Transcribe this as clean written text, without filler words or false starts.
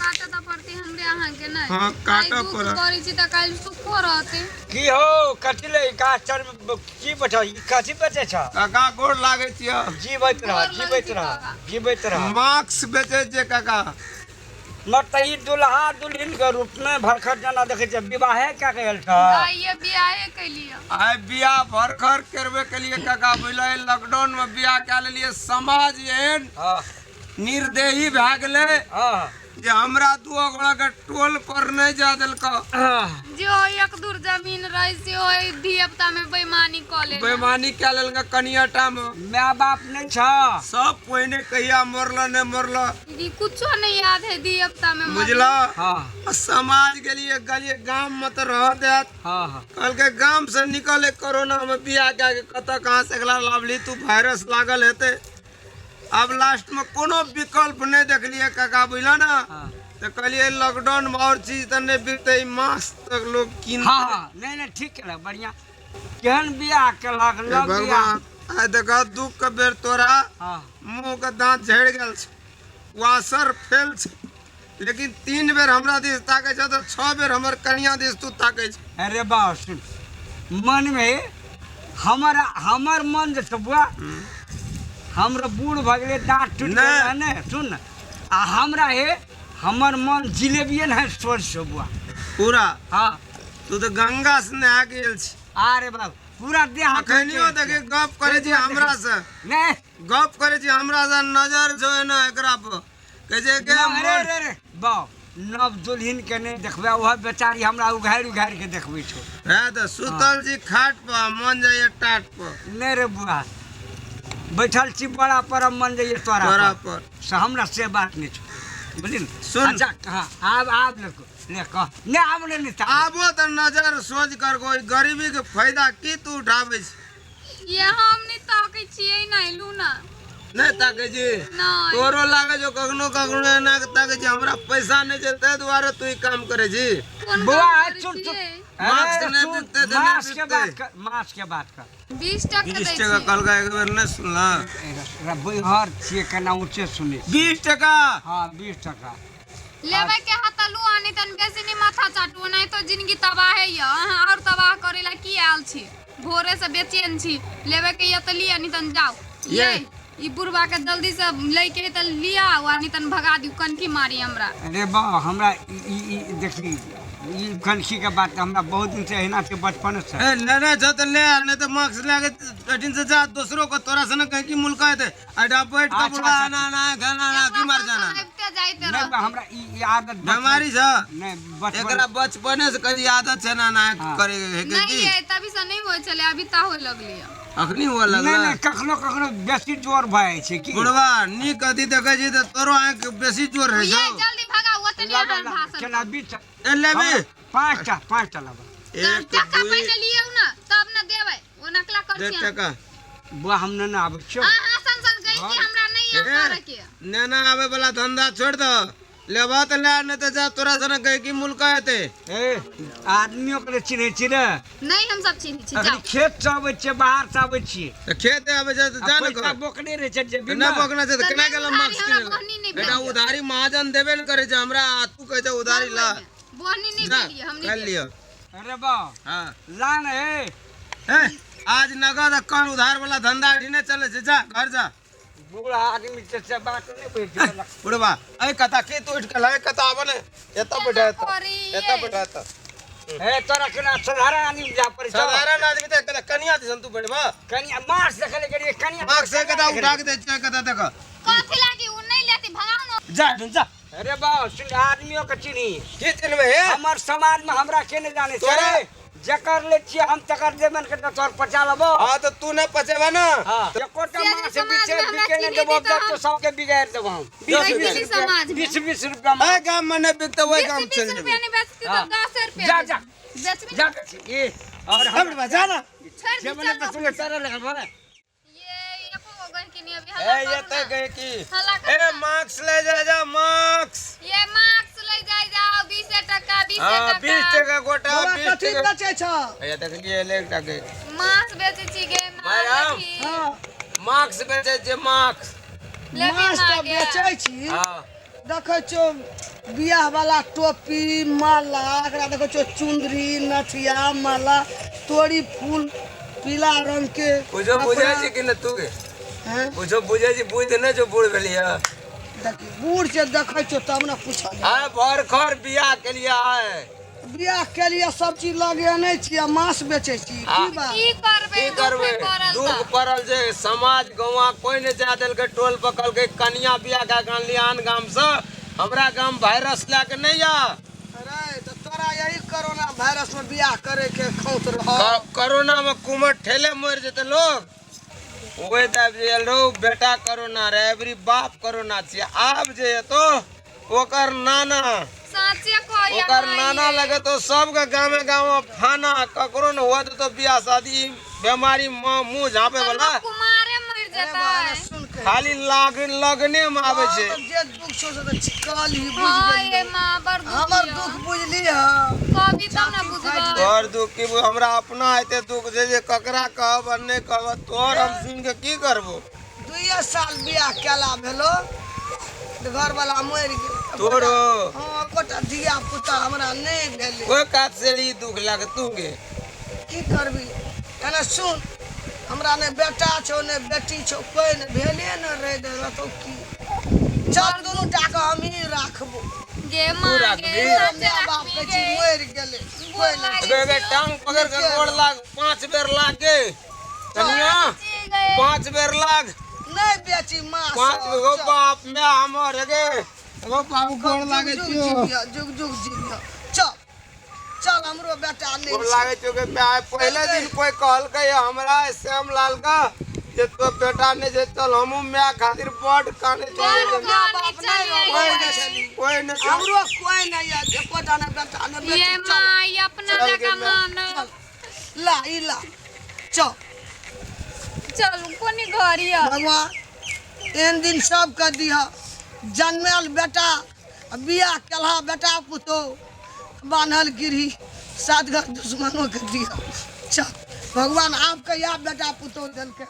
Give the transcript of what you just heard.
काटा त पड़ती हमरे अहाँ के नहीं। हां काटा पर करी छी त काल सुखो रहते। की हो कटिले गाछर की बैठा काची बेचे छ काका गोड़ लागे छियो जीवैत रह मार्क्स बेचे जे काका मत ई दुल्हा दुल्हन के रूप में भरखर जना देखे छ विवाह क्या कहल छ ये बियाहे के लिए आइ बियाह भरखर करबे के लिए काका बोले लॉकडाउन में बियाह के लिए समाज एहन हां निर्दयी भ गेले हां जे हमरा दू गोड़ा के टोल पर नहीं जा देलक जो एक दूर जमीन रही से ओई धियपता में बेईमानी क ले बेईमानी के लेलक कनियाटा में माय बाप नहीं छ सब पहिने कहिया मरल ने मरल ई कुछो नहीं याद है धियपता में बुझला हां समाज के लिए गलिए गांव मत रह देत हां कल के गांव से निकले कोरोना में बियाह के कत कहां से अगला लाभली तू वायरस लागल हेते अब लास्ट में कोनो विकल्प नहीं देखलिए काका बुझला ना तो कहलिए लॉकडाउन में और चीज तो नहीं बिकते मास्क तक लोग किन हां नहीं ठीक केला बढ़िया केहन बियाह केलक लव बियाह भगवान आ देखा दुख के बेर तोरा हां मुंह के दांत झड़ गेल छ वासर फेल छ लेकिन 3 बेर हमरा दिस ताके छ तो 6 बेर हमर कन्या दिस तू ताके छ अरे बाप सुन मन में हमर मन जे छ बुआ हमरा बूढ़ भगले दांत टूट गए ने सुन आ हमरा हे हमर मन जिलेबियन है सोच से बुआ पूरा हां तू तो गंगा से नहा गेल छ अरे बाप पूरा देह अखनियो देखे गप करे छी हमरा से नहीं गप करे छी हमरा से नजर जो है ना एकरा पर कहे जे के अरे बाप नव दुल्हन के नहीं देखबे वह बेचारी हमरा उघार के देखबे छो है तो सुतल जी खाट पर मन जाए टाट पर नहीं रे बुआ बैठल छी बड़ा पर मन जाइए तोरा पर से हमरा से बात नहीं छो बुझली सुन अच्छा हां आब ले कह नहीं आब नहीं आबो तो नजर सोच कर कोई गरीबी के फायदा की तू उठावे छी ये हम नहीं ताके छिए नहीं लूना नहीं ताके जी तोरो लागे जो कखनो कखनो ना ताके जी हमरा पैसा नहीं देते दुआरे तू ही काम करे जी बुआ चुप मास्क नहीं देते मास्क के बात कर 20 टका 20 टका कल का एक बार नहीं सुनला रब्बई हर छे कना ऊंचे सुने 20 टका हां 20 टका लेबे के हतलू आनी तन बेसी नहीं माथा चाटू नहीं तो जिंदगी तबाह है या और तबाह करेला की आल छी भोरे से बेचैन छी लेबे के ये त लिया नहीं तन जाओ ये ई बुढ़वा के जल्दी से लेके त लिया वानी तन भगा दियो कनकी मारी हमरा अरे बा हमरा ई देखी ई कनखी के बात हमरा बहुत दिन से हिना के बचपन से ए ना जत ले नहीं तो मार्क्स लागे कठिन से जा दूसरों को तोरा से न कहीं की मुल्का है अडा बैठ के बुला ना गाना ना की मार जाना नहीं हमरा ई आदत बीमारी छ नहीं बचपन एकरा बचपने से कभी आदत है ना करे है नहीं है तभी से नहीं होय चले अभी ता होय लगली अखनी हुआ लगला नहीं कखनो बेसी जोर भए छै की बुढ़वा नी कदी देखे जी तो तोरो आंख बेसी जोर है ये जल्दी भगा ओतनी आहार भाषण केना बीच ए लेबे 5टा लाबा एक टका पहले लियो ना तब ना देबै ओ नकला कर छी 1 टका बुआ हम न आबै छौ हां सन गई कि हमरा नहीं आ करे के ना आवे वाला धंधा छोड़ दो लेबा त ले न त जा तोरा सने कहे की मुल्का हेते ए आदमियों के चिन्हे छी रे नहीं हम सब चिन्ह छी अखनी खेत से आबै छियै बाहर से आबै छियै त खेत आवे जा त जान पैसा बोकने रे छै जे ना बोकना छै त केना गेल मार्क्स किने बेटा उधारी महाजन देबे न करे छै हमरा तू कहे छै उधारी ला बोहनी नहीं देलिए हम नहीं लियो अरे बा हां लान ए आज नगद कौन उधार वाला धंधा ढीने चले छै जा घर जा बुढ़ा आदमी से बात नहीं बैठ बुढ़वा ए कथा के तो उठ के लाए कथा बने एता बैठा था ए तोरा केना साधारण आदमी जा पर साधारण आदमी त कनिया दिसन तू बैठबा कनिया मार्क्स देखले करिए कनिया मार्क्स से कथा उठा के दे छै कथा देख कथि लागी उ नहीं लेती भगाओ न जा अरे बा सुन आदमियों के चिन्ही के चिन्हबे हे हमर समाज में हमरा के नहीं जाने छै जकर ले छी हम तकर देबन के तोर पचा लेबो हां तो तू न पचेबा ना हां एकोटा मां से बिचे बिके ने देबो तो सबके बिगाड़ देबो हम 20 रुपया ए गाम में न बिकते वही गाम चल 20 रुपया नहीं बेचती तो 10 रुपया जा बेच में ये और हम जा ना जे बने तो सुन सारा लगा बोले ये एको गन के नहीं अभी ए ये त गए की ए मार्क्स ले जा मार्क्स ये मार्क्स ले जाओ 20 टका 20 हां टका 20 टका गोटा 20 कथि बेचै छ ए देख लिए ले टके मार्क्स बेचे छी गे मार्क्स बेचे जे मार्क्स ले माछ त बेचै छी हां देखो छो बियाह वाला टोपी माला एकरा देखो छो चुंदरी नथिया माला तोड़ी फूल पीला रंग के कुछो बुझे छी कि न तू के हैं कुछो बुझे छी बुझ न जो बूढ़ भेलिया देखी बूढ़ से देखो छो तब न पूछल हां भर खर बियाह के लिए आए बियाह के लिए सब चीज लगे नहीं छियै मांस बेचे छी की बात की करबे की करबे दुख पड़ल जे समाज गौवा कोई ने जा देल के टोल पकड़ के कन्या बियाह का गान लिया आन गाम से हमरा गाम वायरस लाके नहीं आ अरे तो तोरा यही कोरोना वायरस में बियाह करे के खौत रह कोरोना में कुमर ठेले मर जेते लोग ओए तब जे लो बेटा कोरोना रे एवरी बाप कोरोना छी आब जे तो ओकर नाना साचे कोई ओकर नाना लगे तो सबके गामे गाँव फाना ककरो न हुआ तो बियाह शादी बीमारी मुंह झाँपे वाला कुमारे मर जाता है सुन के खाली लगने में आवे छे तो जे दुख छो से तो छिकल ही बुझ हां गेल ये मां बर हमर दुख बुझली ह कभी तब ना बुझबा तोर दुख की हमरा अपना आते दुख जे ककरा कहब अन्ने कहब तोर हम सुन के की करबो 2 साल बियाह केला भेलो तो घर वाला मर गेल तोरो हां कोटा दिया पुता हमरा नहीं भेले कोई कात से ली दुख लग तूगे की करबी एना सुन हमरा ने बेटा छो ने बेटी छो कोई ने भेले न रह दे तो की चल दोनों टाका हम ही राखबो गे मां रख गे दी। साचे बाप के रखनी जी गे मर गेले कोई नहीं गे टांग पकड़ के गोड़ लाग 5 बेर लाग के तनिया 5 बेर लाग नहीं बेची मां 5 गो बाप में हमर गे वो बाबू गोड़ लागे छियो जुग जुग जियो चल चल हमरो बेटा गोड़ नहीं लागे छियो के पहले दिन कोई कहल के हमरा श्याम लाल का जे तो बेटा ने जे चल हमू मैं खातिर बड़ काने चले बाप नहीं कोई न हमरो कोई नहीं है जे कोटा ने बेटा ने बेटी ये चल मां ये अपना चल जगह गे मैं। मान ला इला चल चल कोनी घरिया भगवान एन दिन सब कर दिया जन्मेल बेटा बियाह केलहा बेटा पुतो बान्हल गिरी 7 घर दुश्मनों के दिया चल भगवान आपके या बेटा पुतो देलके